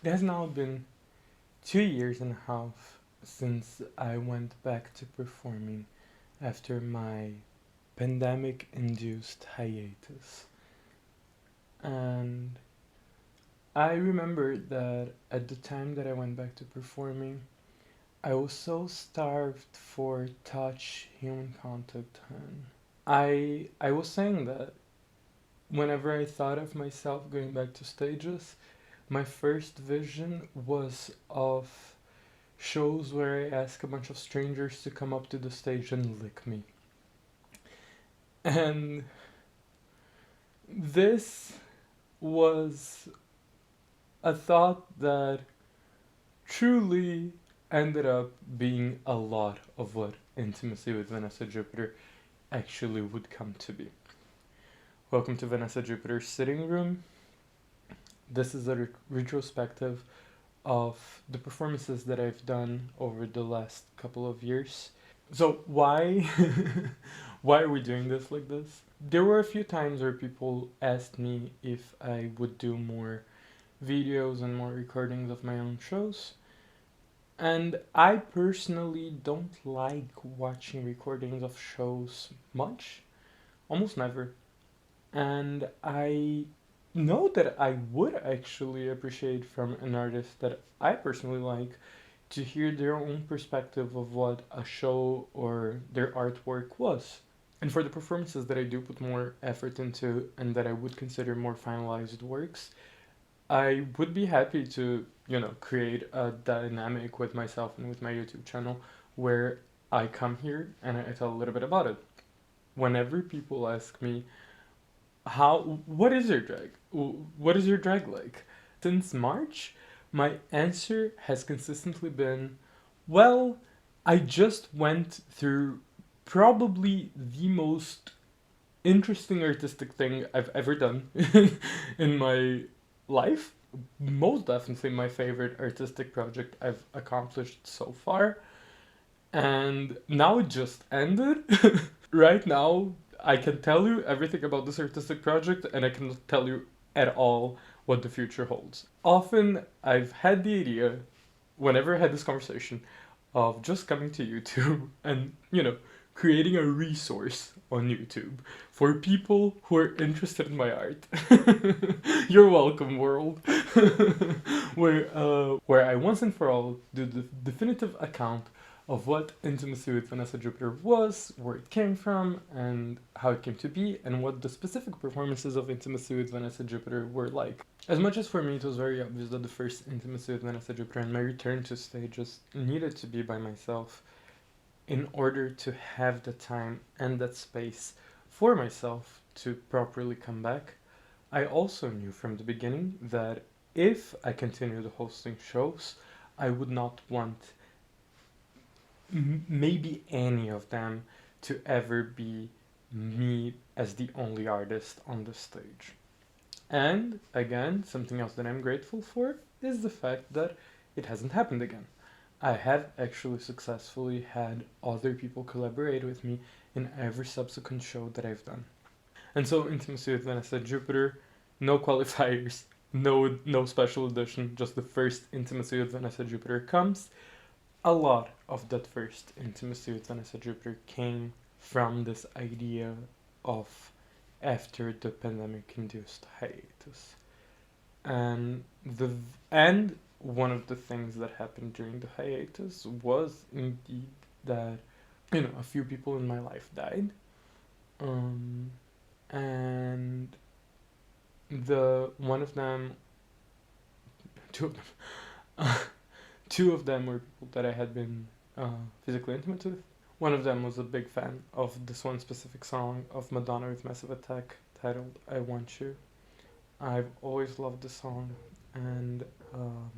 It has now been 2 years and a half since I went back to performing after my pandemic induced hiatus. And I remember that at the time that I went back to performing, I was so starved for touch, human contact, and I was saying that whenever I thought of myself going back to stages, my first vision was of shows where I ask a bunch of strangers to come up to the stage and lick me. And this was a thought that truly ended up being a lot of what Intimacy with Vanessa Júpiter actually would come to be. Welcome to Vanessa Júpiter's sitting room. This is a retrospective of the performances that I've done over the last couple of years. So why why are we doing this like this? There were a few times where people asked me if I would do more videos and more recordings of my own shows. And I personally don't like watching recordings of shows much, almost never. And I know that I would actually appreciate from an artist that I personally like to hear their own perspective of what a show or their artwork was. And for the performances that I do put more effort into and that I would consider more finalized works, I would be happy to, create a dynamic with myself and with my YouTube channel where I come here and I tell a little bit about it. Whenever people ask me, what is your drag? What is your drag like? Since March, my answer has consistently been, well, I just went through probably the most interesting artistic thing I've ever done in my life. Most definitely my favorite artistic project I've accomplished so far. And now it just ended. Right now, I can tell you everything about this artistic project, and I cannot tell you at all what the future holds. Often, I've had the idea, whenever I had this conversation, of just coming to YouTube and, creating a resource on YouTube for people who are interested in my art. You're welcome, world. Where I once and for all do the definitive account of what Intimacy with Vanessa Jupiter was, where it came from, and how it came to be, and what the specific performances of Intimacy with Vanessa Jupiter were like. As much as for me it was very obvious that the first Intimacy with Vanessa Jupiter and my return to stages needed to be by myself in order to have the time and that space for myself to properly come back, I also knew from the beginning that if I continued hosting shows, I would not want maybe any of them to ever be me as the only artist on the stage. And again, something else that I'm grateful for is the fact that it hasn't happened again. I have actually successfully had other people collaborate with me in every subsequent show that I've done. And so Intimacy with Vanessa Jupiter, no qualifiers, no special edition, just the first Intimacy with Vanessa Jupiter comes. A lot of that first Intimacy with Vanessa Jupiter came from this idea of after the pandemic induced hiatus. And one of the things that happened during the hiatus was indeed that a few people in my life died, and the one of them, two of them, two of them were people that I had been physically intimate with. One of them was a big fan of this one specific song of Madonna with Massive Attack titled "I Want You." I've always loved the song, and um,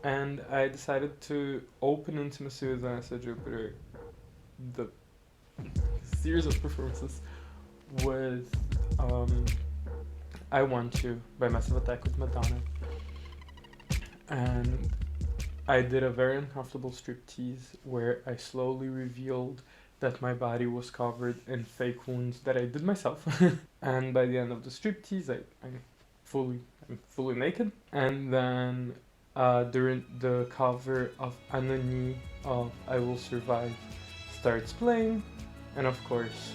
and I decided to open Intimacy with Vanessa Jupiter, the series of performances, with I Want You by Massive Attack with Madonna. And I did a very uncomfortable striptease where I slowly revealed that my body was covered in fake wounds that I did myself. And by the end of the striptease, I fully I'm fully naked. And then during the cover of Anony of I Will Survive starts playing, and of course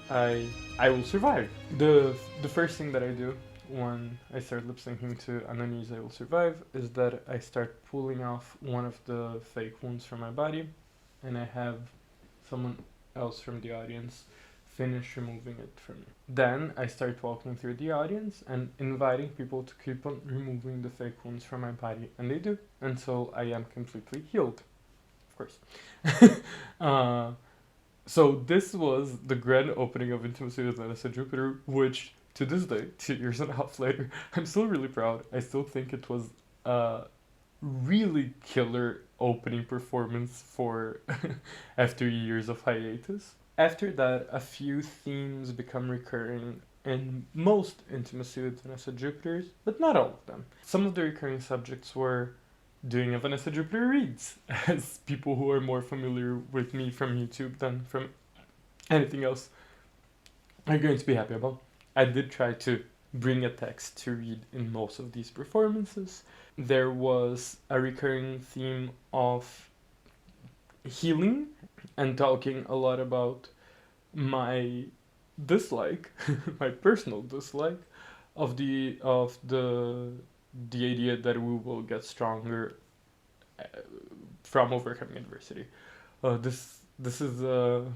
I will survive. The first thing that I do when I start lip syncing to Anony's I Will Survive is that I start pulling off one of the fake wounds from my body, and I have someone else from the audience finish removing it from me. Then I start walking through the audience and inviting people to keep on removing the fake wounds from my body, and they do until I am completely healed, of course. So this was the grand opening of Intimacy with Vanessa Júpiter, which to this day, 2 years and a half later, I'm still really proud. I still think it was a really killer opening performance for after years of hiatus. After that, a few themes become recurring in most Intimacy with Vanessa Júpiters, but not all of them. Some of the recurring subjects were doing a Vanessa Júpiter reads, as people who are more familiar with me from YouTube than from anything else are going to be happy about. I did try to bring a text to read in most of these performances. There was a recurring theme of healing and talking a lot about my dislike, my personal dislike of the idea that we will get stronger uh, from overcoming adversity. This is a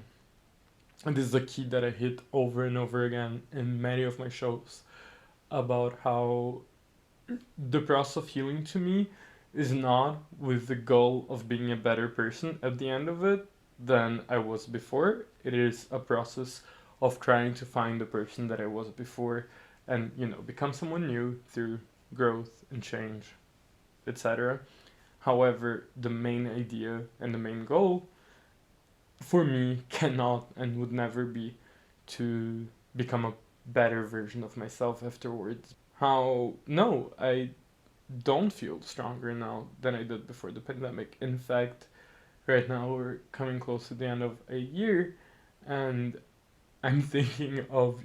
key that I hit over and over again in many of my shows about how the process of healing to me is not with the goal of being a better person at the end of it than I was before. It is a process of trying to find the person that I was before and, become someone new through growth and change, etc. However, the main idea and the main goal for me cannot and would never be to become a better version of myself afterwards. How, no, I don't feel stronger now than I did before the pandemic. In fact, right now we're coming close to the end of a year, and I'm thinking of,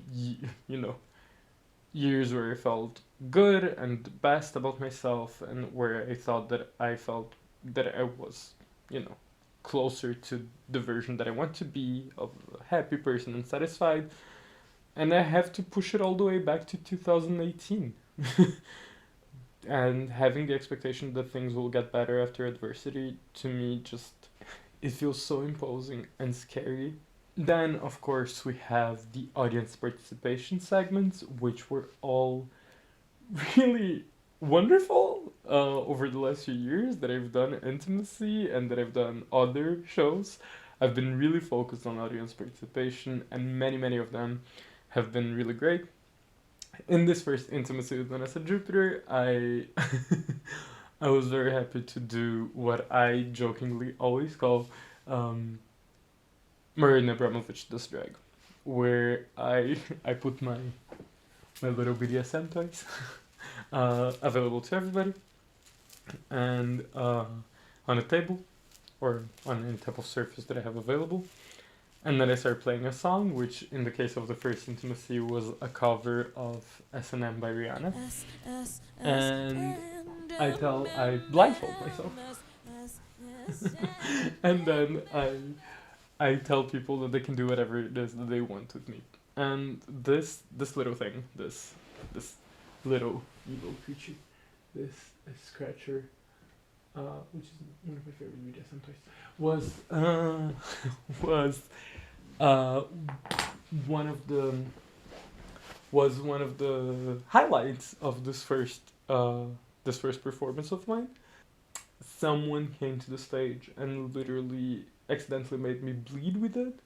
years where I felt good and best about myself, and where I thought that I felt that I was, closer to the version that I want to be of a happy person and satisfied. And I have to push it all the way back to 2018. And having the expectation that things will get better after adversity, to me, just it feels so imposing and scary. Then, of course, we have the audience participation segments, which were all really wonderful over the last few years that I've done Intimacy and that I've done other shows. I've been really focused on audience participation, and many, many of them have been really great. In this first Intimacy with Vanessa Júpiter, I I was very happy to do what I jokingly always call Marina Abramovich Does Drag, where I put my little BDSM toys available to everybody, and on a table or on any type of surface that I have available. And then I start playing a song, which in the case of the first Intimacy was a cover of S&M by Rihanna. And I blindfold myself. And then I tell people that they can do whatever it is that they want with me. And this little thing, this little evil creature, this scratcher, which is one of my favorite BDSM toys, was one of the highlights of this first performance of mine. Someone came to the stage and literally accidentally made me bleed with it.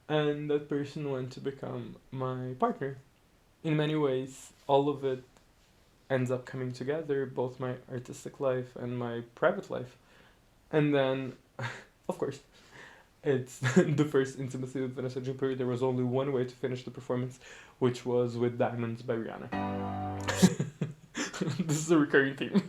And that person went to become my partner. In many ways, all of it ends up coming together, both my artistic life and my private life. And then, of course, it's the first Intimacy with Vanessa Júpiter. There was only one way to finish the performance, which was with Diamonds by Rihanna. This is a recurring theme.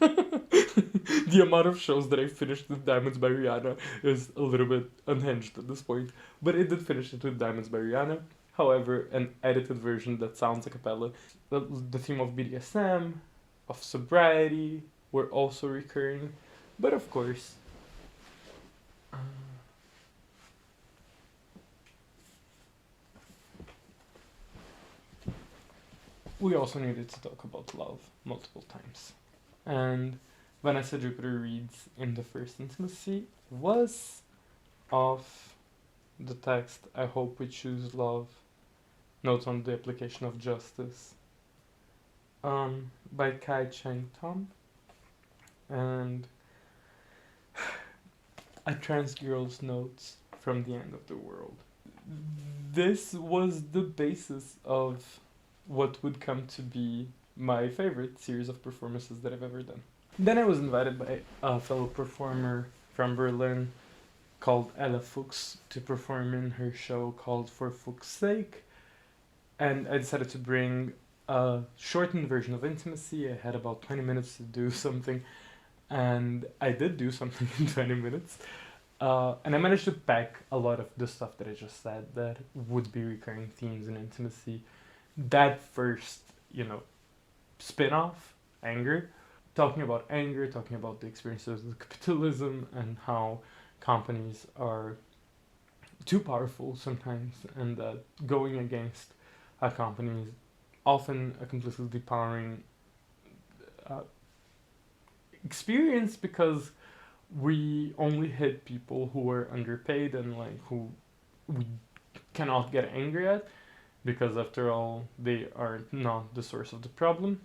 The amount of shows that I finished with Diamonds by Rihanna is a little bit unhinged at this point, but I did finish it with Diamonds by Rihanna. However, an edited version that sounds a cappella. The theme of BDSM, of sobriety, were also recurring. But of course, uh, we also needed to talk about love multiple times. And Vanessa Júpiter reads in the first intimacy was of the text I hope we choose love, notes on the application of justice, by Kai Cheng Tom, and a trans girl's notes from the end of the world. This was the basis of what would come to be my favorite series of performances that I've ever done. Then I was invited by a fellow performer from Berlin called Ella Fuchs to perform in her show called For Fuchs' Sake, and I decided to bring a shortened version of Intimacy. I had about 20 minutes to do something, and I did do something in 20 minutes. And I managed to pack a lot of the stuff that I just said that would be recurring themes in Intimacy. That first, spin off, anger, talking about anger, talking about the experiences of capitalism and how companies are too powerful sometimes, and that going against a company is often a completely depowering uh, experience, because we only hit people who are underpaid and like who we cannot get angry at, because after all they are not the source of the problem.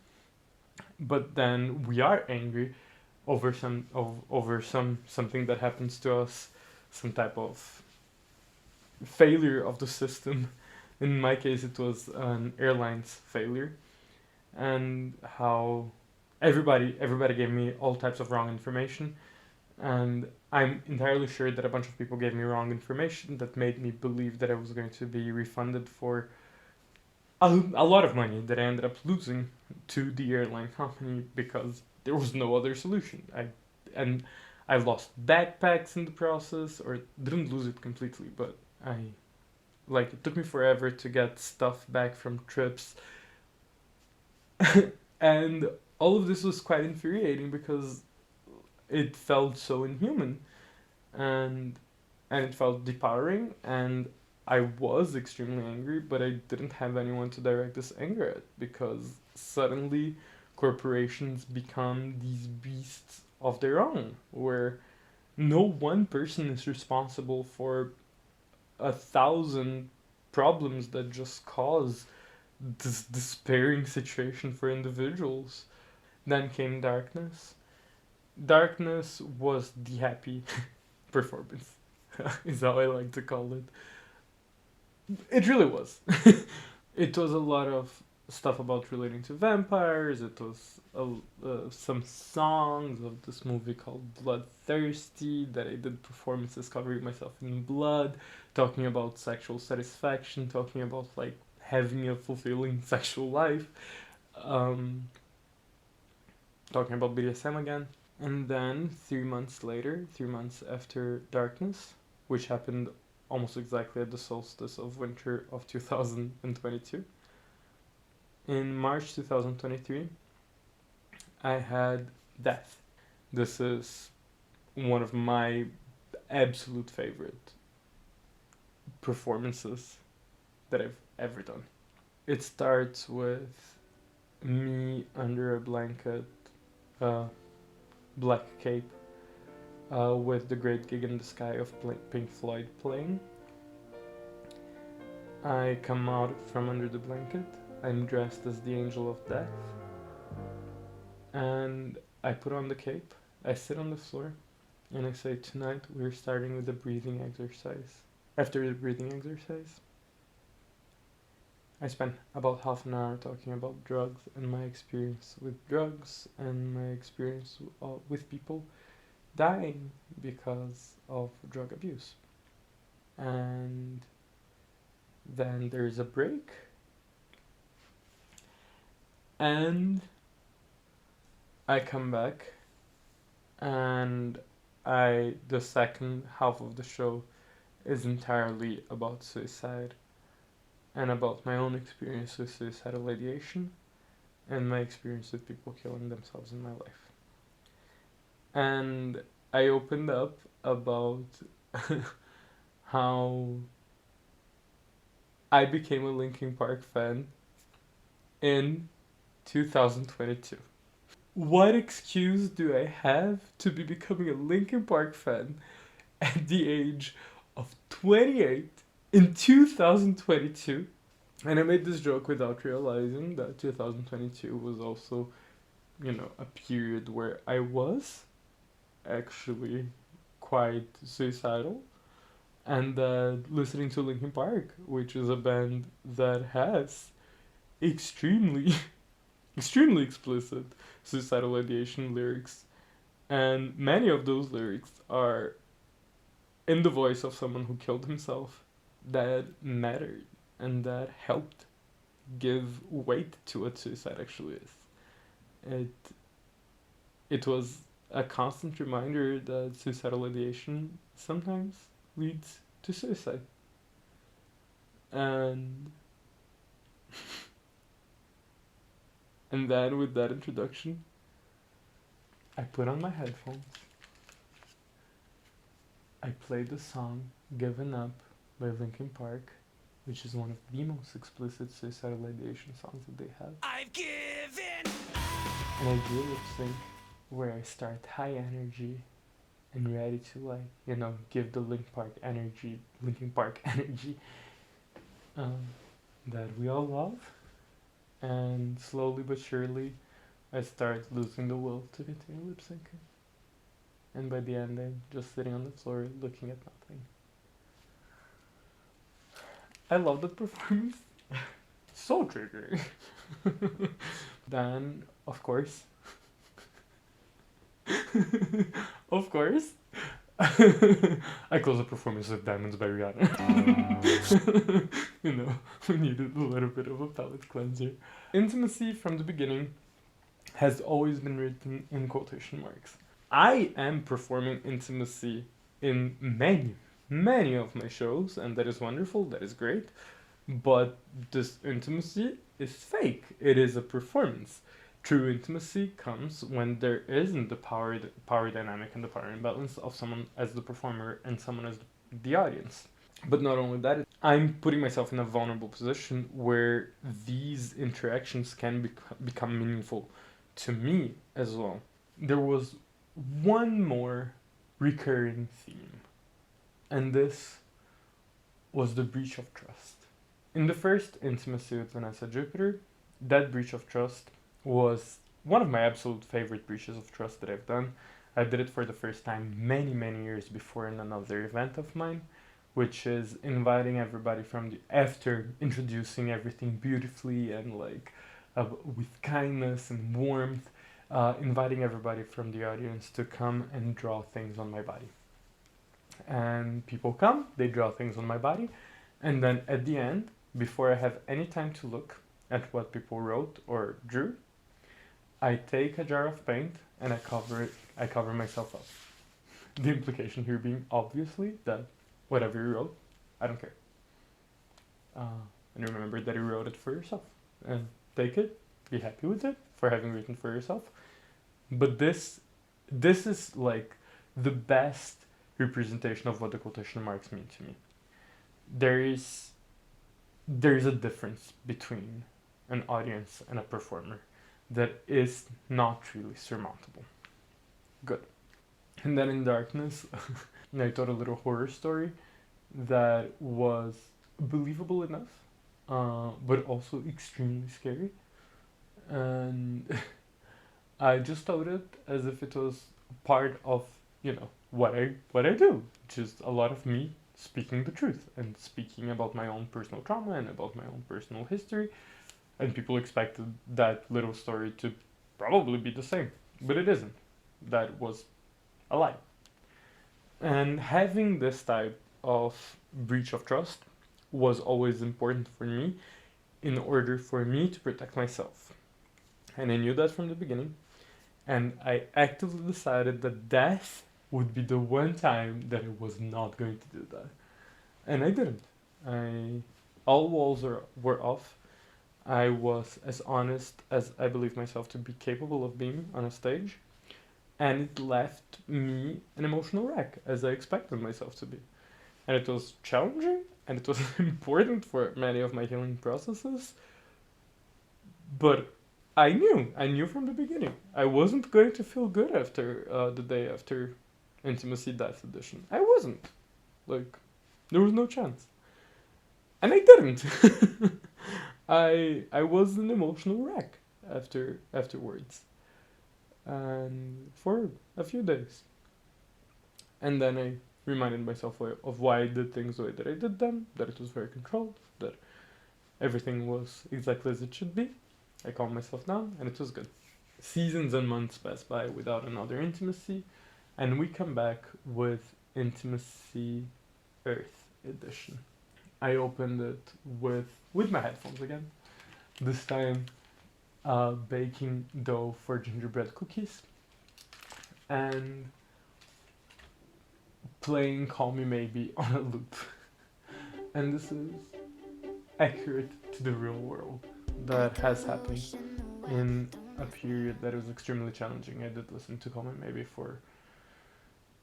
But then we are angry over something that happens to us, some type of failure of the system. In my case, it was an airline's failure, and how everybody gave me all types of wrong information, and I'm entirely sure that a bunch of people gave me wrong information that made me believe that I was going to be refunded for a lot of money that I ended up losing to the airline company because there was no other solution. I lost backpacks in the process, or didn't lose it completely, but it took me forever to get stuff back from trips, and all of this was quite infuriating because it felt so inhuman, and it felt depowering, and I was extremely angry, but I didn't have anyone to direct this anger at, because suddenly corporations become these beasts of their own, where no one person is responsible for 1,000 problems that just cause this despairing situation for individuals. Then came darkness. Darkness was the happy performance, is how I like to call it. It really was. It was a lot of stuff about relating to vampires. It was some songs of this movie called Bloodthirsty that I did performances covering myself in blood, talking about sexual satisfaction, talking about like having a fulfilling sexual life, um, talking about BDSM again. And then 3 months later, 3 months after Darkness, which happened almost exactly at the solstice of winter of 2022, in March 2023, I had Death. This is one of my absolute favorite performances that I've ever done. It starts with me under a blanket, uh, black cape, with The Great Gig in the Sky of Pink Floyd playing. I come out from under the blanket. I'm dressed as the Angel of Death. And I put on the cape. I sit on the floor. And I say, tonight we're starting with a breathing exercise. After the breathing exercise, I spent about half an hour talking about drugs and my experience with drugs and my experience with people dying because of drug abuse. And then there's a break, and I come back, and the second half of the show is entirely about suicide and about my own experience with suicidal ideation and my experience with people killing themselves in my life. And I opened up about how I became a Linkin Park fan in 2022. What excuse do I have to be becoming a Linkin Park fan at the age of 28 in 2022? And I made this joke without realizing that 2022 was also, a period where I was actually quite suicidal. And listening to Linkin Park, which is a band that has extremely, extremely explicit suicidal ideation lyrics, and many of those lyrics are in the voice of someone who killed himself, that mattered and that helped give weight to what suicide actually is. It it was a constant reminder that suicidal ideation sometimes leads to suicide. And and then with that introduction, I put on my headphones. I played the song Given Up by Linkin Park, which is one of the most explicit suicidal ideation songs that they have. I've given up. And I do a lip sync where I start high energy and ready to give the Linkin Park energy um, that we all love. And slowly but surely, I start losing the will to continue lip syncing. And by the end, I'm just sitting on the floor looking at nothing. I love that performance. So triggering. Then, of course, of course, I close the performance with Diamonds by Rihanna. We needed a little bit of a palate cleanser. Intimacy from the beginning has always been written in quotation marks. I am performing intimacy in many, many of my shows, and that is wonderful, that is great. But this intimacy is fake. It is a performance. True intimacy comes when there isn't the power dynamic and the power imbalance of someone as the performer and someone as the audience. But not only that, I'm putting myself in a vulnerable position where these interactions can become meaningful to me as well. There was one more recurring theme, and this was the breach of trust. In the first intimacy with Vanessa Júpiter, that breach of trust was one of my absolute favorite breaches of trust that I've done. I did it for the first time many, many years before in another event of mine, which is inviting everybody after introducing everything beautifully and with kindness and warmth, inviting everybody from the audience to come and draw things on my body. And people come, they draw things on my body, and then at the end, before I have any time to look at what people wrote or drew, I take a jar of paint and I cover myself up. The implication here being obviously that whatever you wrote, I don't care. And remember that you wrote it for yourself. And take it, be happy with it for having written for yourself. But this is like the best representation of what the quotation marks mean to me. There is a difference between an audience and a performer that is not really surmountable. Good. And then in darkness, I told a little horror story that was believable enough, but also extremely scary. And I just told it as if it was part of, what I do, just a lot of me speaking the truth and speaking about my own personal trauma and about my own personal history. And people expected that little story to probably be the same, but it isn't. That was a lie. And having this type of breach of trust was always important for me in order for me to protect myself. And I knew that from the beginning. And I actively decided that death would be the one time that I was not going to do that. And I didn't. All walls were off. I was as honest as I believe myself to be capable of being on a stage, and it left me an emotional wreck, as I expected myself to be. And it was challenging, and it was important for many of my healing processes, but I knew from the beginning, I wasn't going to feel good after the day after Intimacy Death Edition. I wasn't. Like, there was no chance. And I didn't. I was an emotional wreck afterwards, and for a few days, and then I reminded myself of why I did things the way that I did them. That it was very controlled. That everything was exactly as it should be. I calmed myself down, and it was good. Seasons and months pass by without another intimacy, and we come back with Intimacy Earth Edition. I opened it with my headphones again. This time, baking dough for gingerbread cookies, and playing Call Me Maybe on a loop. And this is accurate to the real world that has happened in a period that was extremely challenging. I did listen to Call Me Maybe for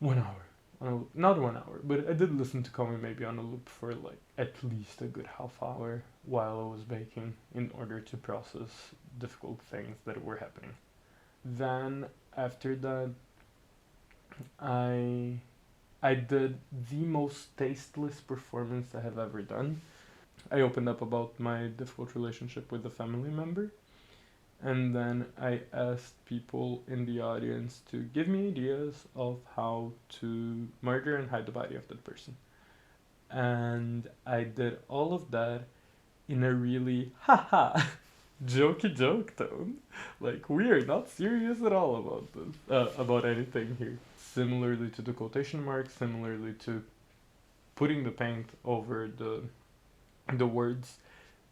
1 hour on a loop. Not 1 hour, but I did listen to Call Me Maybe on a loop for like at least a good half hour while I was baking in order to process difficult things that were happening. Then after that, I I did the most tasteless performance I have ever done. I opened up about my difficult relationship with a family member, and then I asked people in the audience to give me ideas of how to murder and hide the body of that person. And I did all of that in a really haha jokey joke tone. Like, we are not serious at all about this, about anything here. Similarly to the quotation marks, similarly to putting the paint over the words,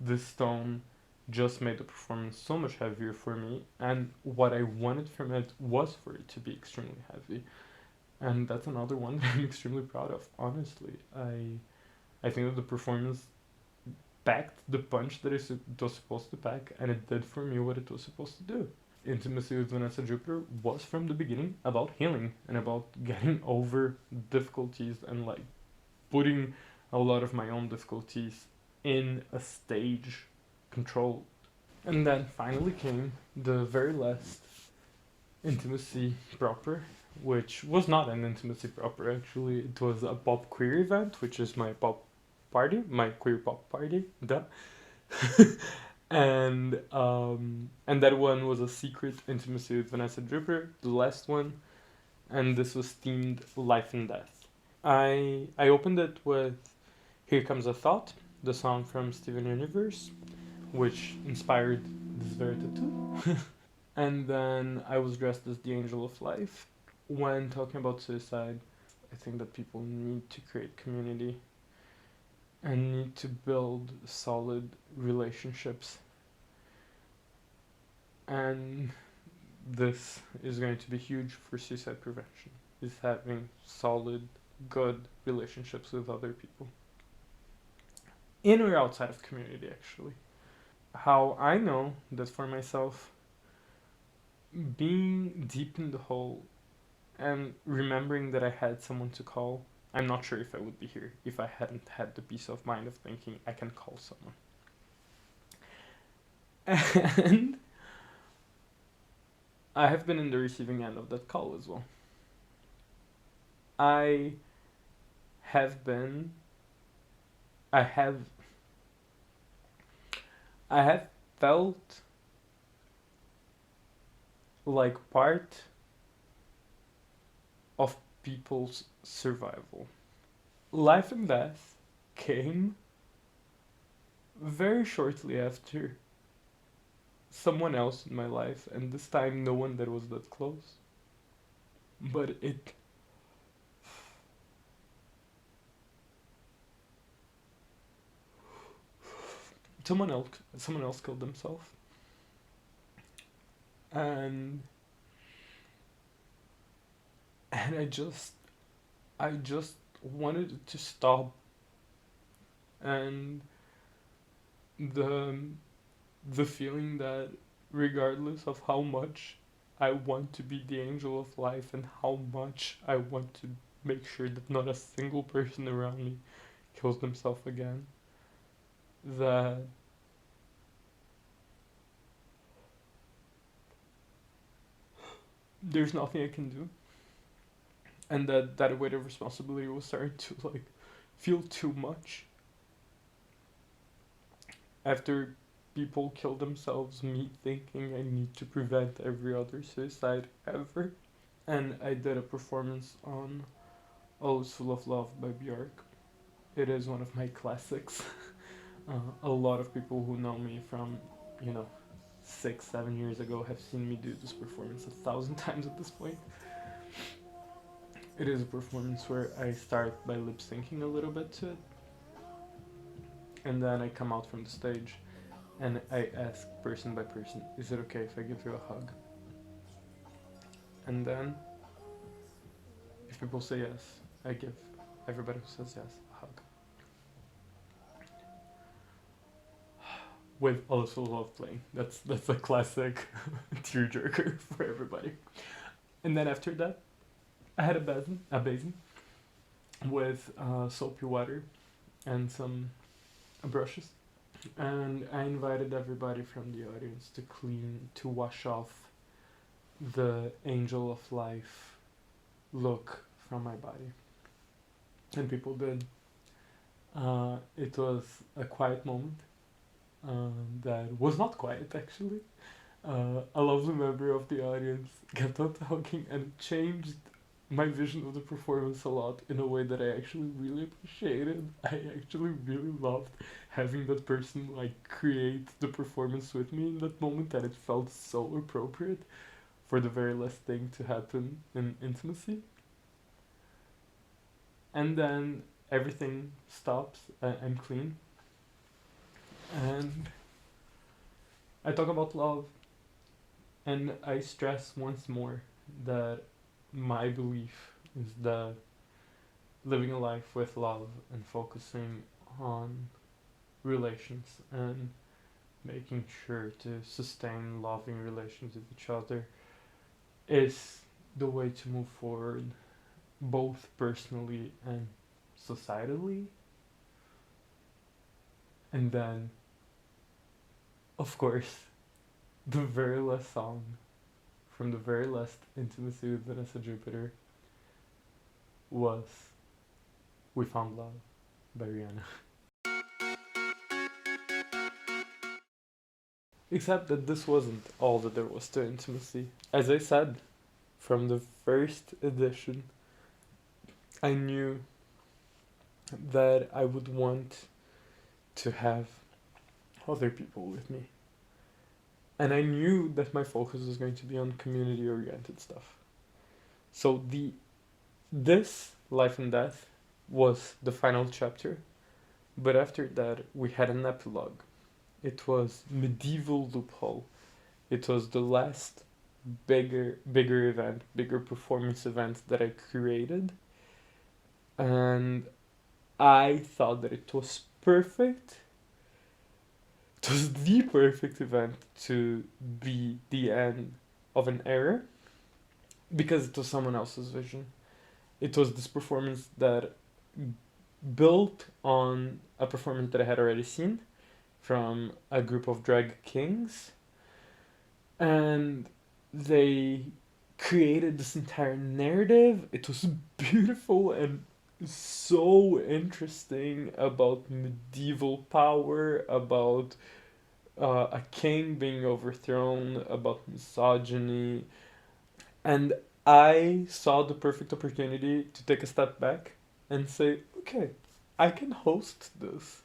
this tone just made the performance so much heavier for me, and what I wanted from it was for it to be extremely heavy. And that's another one that I'm extremely proud of. Honestly, I think that the performance packed the punch that it was supposed to pack, and it did for me what it was supposed to do. Intimacy with Vanessa Júpiter was from the beginning about healing and about getting over difficulties and like putting a lot of my own difficulties in a stage control. And then finally came the very last intimacy proper, which was not an intimacy proper actually. It was a pop queer event, which is my pop party, my queer pop party. Duh. And that one was a secret intimacy with Vanessa Jupiter, the last one, and this was themed life and death. I opened it with "Here Comes a Thought," the song from Steven Universe, which inspired this very tattoo. And then I was dressed as the Angel of Life. When talking about suicide, I think that people need to create community and need to build solid relationships. And this is going to be huge for suicide prevention, is having solid, good relationships with other people. In or outside of community, actually. How I know that for myself, being deep in the hole and remembering that I had someone to call, I'm not sure if I would be here if I hadn't had the peace of mind of thinking I can call someone. And I have been in the receiving end of that call as well. I have been I have I have felt like part of people's survival. Life and death came very shortly after someone else in my life, and this time no one that was that close. But it someone else killed themselves, and I just wanted it to stop, and the the feeling that regardless of how much I want to be the angel of life and how much I want to make sure that not a single person around me kills themselves again, that there's nothing I can do, and that weight of responsibility was starting to like feel too much after people kill themselves, me thinking I need to prevent every other suicide ever. And I did a performance on "Oh, It's Full of Love" by Björk. It is one of my classics. A lot of people who know me from, you know, 6, 7 years ago have seen me do this performance 1,000 times at this point. It is a performance where I start by lip syncing a little bit to it, and then I come out from the stage and I ask person by person, is it okay if I give you a hug? And then, if people say yes, I give everybody who says yes a hug. With also love playing. That's a classic tearjerker for everybody. And then after that, I had a basin with soapy water and some brushes, and I invited everybody from the audience to wash off the angel of life look from my body, and people did. It was a quiet moment that was not quiet actually. A lovely member of the audience kept on talking and it changed my vision of the performance a lot in a way that I actually really appreciated. I actually really loved having that person like create the performance with me in that moment, and it felt so appropriate for the very last thing to happen in intimacy. And then everything stops. I'm clean, and I talk about love, and I stress once more that my belief is that living a life with love and focusing on relations and making sure to sustain loving relations with each other is the way to move forward, both personally and societally. And then, of course, the very last song from the very last Intimacy with Vanessa Júpiter was "We Found Love" by Rihanna. Except that this wasn't all that there was to intimacy. As I said, from the first edition, I knew that I would want to have other people with me. And I knew that my focus was going to be on community oriented stuff. So this Life and Death was the final chapter, but after that we had an epilogue. It was Medieval Loophole. It was the last bigger event, bigger performance event that I created, and I thought that it was perfect. It was the perfect event to be the end of an era because it was someone else's vision. It was this performance that built on a performance that I had already seen from a group of drag kings, and they created this entire narrative. It was beautiful and so interesting about medieval power, about a king being overthrown, about misogyny, and I saw the perfect opportunity to take a step back and say, okay, I can host this.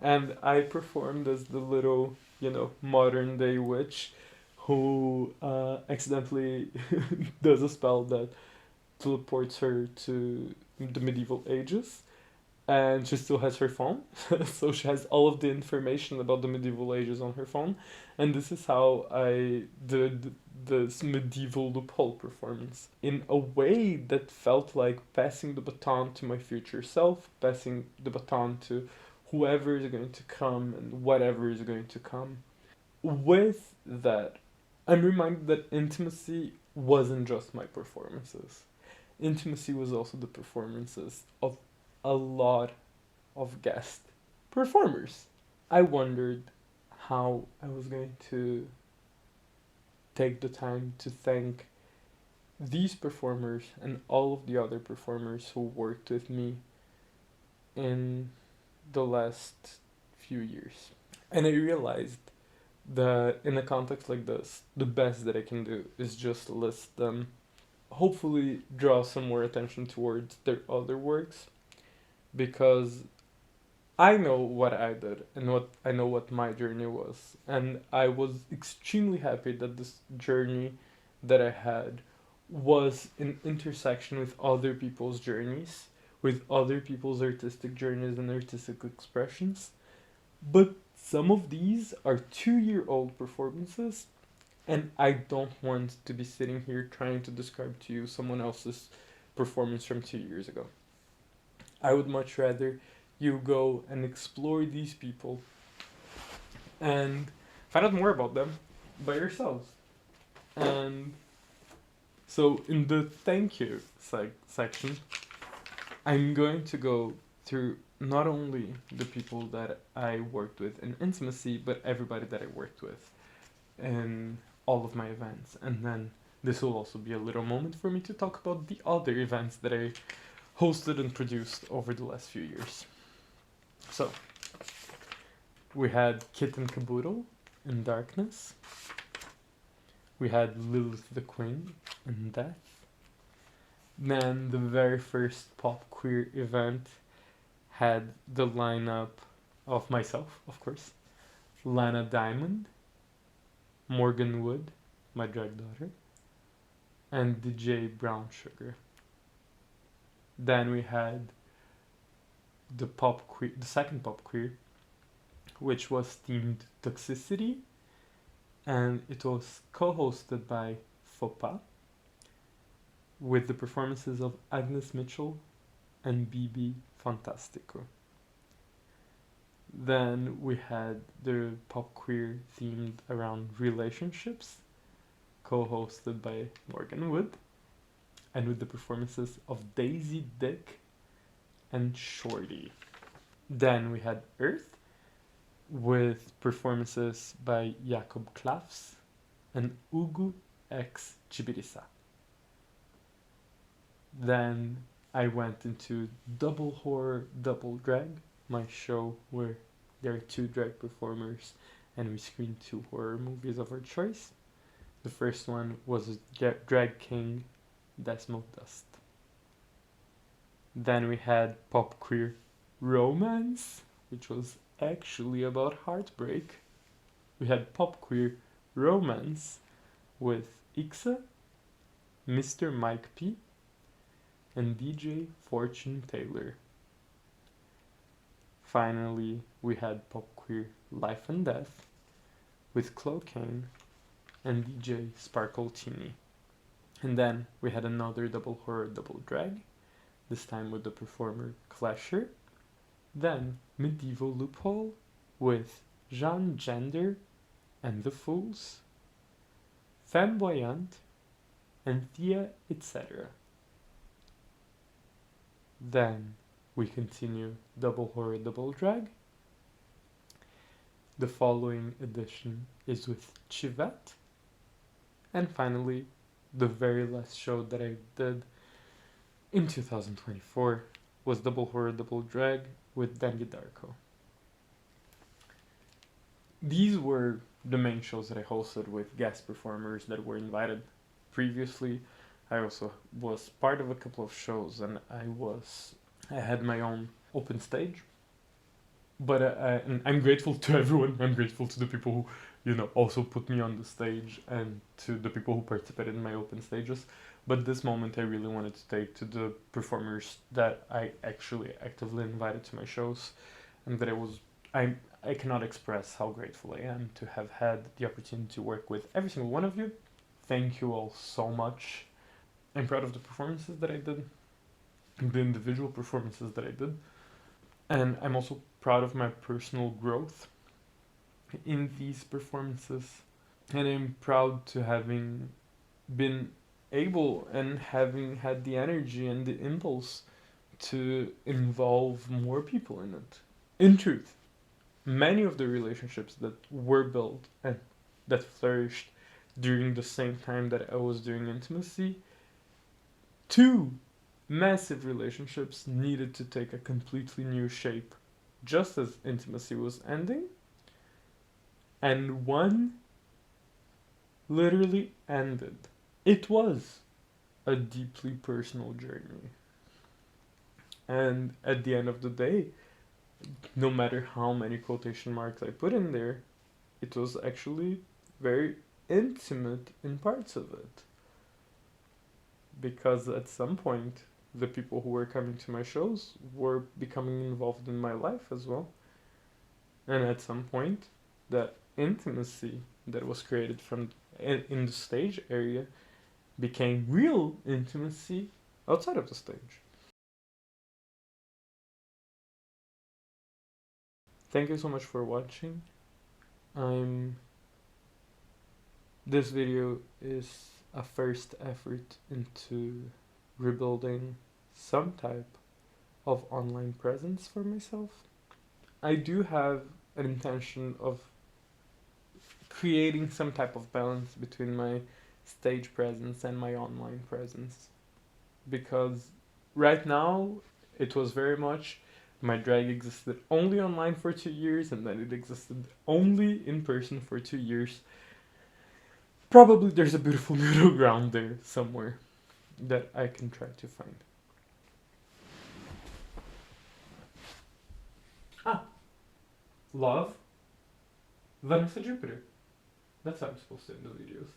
And I performed as the little, modern day witch who accidentally does a spell that teleports her to the medieval ages, and she still has her phone. So she has all of the information about the medieval ages on her phone, and this is how I did this medieval loophole performance in a way that felt like passing the baton to my future self, passing the baton to whoever is going to come and whatever is going to come. With that, I'm reminded that intimacy wasn't just my performances. Intimacy was also the performances of a lot of guest performers. I wondered how I was going to take the time to thank these performers and all of the other performers who worked with me in the last few years. And I realized that in a context like this, the best that I can do is just list them, hopefully, draw some more attention towards their other works, because I know what I did and what I know what my journey was, and I was extremely happy that this journey that I had was an intersection with other people's journeys, with other people's artistic journeys and artistic expressions. But some of these are 2 year old performances, and I don't want to be sitting here trying to describe to you someone else's performance from 2 years ago. I would much rather you go and explore these people and find out more about them by yourselves. And so, in the thank you section, I'm going to go through not only the people that I worked with in intimacy, but everybody that I worked with in all of my events. And then this will also be a little moment for me to talk about the other events that I hosted and produced over the last few years. So, we had Kitten Caboodle in Darkness. We had Lilith the Queen in Death. Then the very first pop queer event had the lineup of myself, of course, Lana Diamond, Morgan Wood, my drag daughter, and DJ Brown Sugar. Then we had the second pop queer, which was themed Toxicity, and it was co-hosted by Fopa, with the performances of Agnes Mitchell and BB Fantastico. Then we had the pop queer themed around relationships, co-hosted by Morgan Wood, and with the performances of Daisy Dick and Shorty. Then we had Earth, with performances by Jakob Klafs and Ugu X Chibirisa. Then I went into Double Horror, Double Drag, my show where there are two drag performers and we screen two horror movies of our choice. The first one was Drag King Desmo Dust. Then we had Pop Queer Romance, which was actually about heartbreak. We had Pop Queer Romance with Ixa, Mr. Mike P, and DJ Fortune Taylor. Finally, we had Pop Queer Life and Death with Clocaine and DJ Sparkle Teeny. And then we had another Double Horror Double Drag, this time with the performer Clasher. Then Medieval Loophole with Jean Gender and the Fools, Flamboyant, and Thea, etc. Then we continue Double Horror Double Drag. The following edition is with Chivette. And finally, the very last show that I did in 2024 was Double Horror Double Drag with Danny Darko. These were the main shows that I hosted with guest performers that were invited previously. I also was part of a couple of shows, and I had my own open stage. But and I'm grateful to everyone. I'm grateful to the people who, also put me on the stage, and to the people who participated in my open stages. But this moment I really wanted to take to the performers that I actually actively invited to my shows, and that I cannot express how grateful I am to have had the opportunity to work with every single one of you. Thank you all so much. I'm proud of the performances that I did, the individual performances that I did, and I'm also proud of my personal growth in these performances, and I'm proud to having been able and having had the energy and the impulse to involve more people in it. In truth, many of the relationships that were built and that flourished during the same time that I was doing intimacy, two massive relationships needed to take a completely new shape just as intimacy was ending, and one literally ended. It was a deeply personal journey. And at the end of the day, no matter how many quotation marks I put in there, it was actually very intimate in parts of it. Because at some point, the people who were coming to my shows were becoming involved in my life as well. And at some point, that intimacy that was created from in the stage area became real intimacy outside of the stage. Thank you so much for watching. I'm This video is a first effort into rebuilding some type of online presence for myself. I do have an intention of creating some type of balance between my stage presence and my online presence, because right now it was very much my drag existed only online for 2 years and then it existed only in person for 2 years. Probably there's a beautiful middle ground there somewhere that I can try to find. Ah, love, Vanessa Júpiter. That's how I'm supposed to end the videos.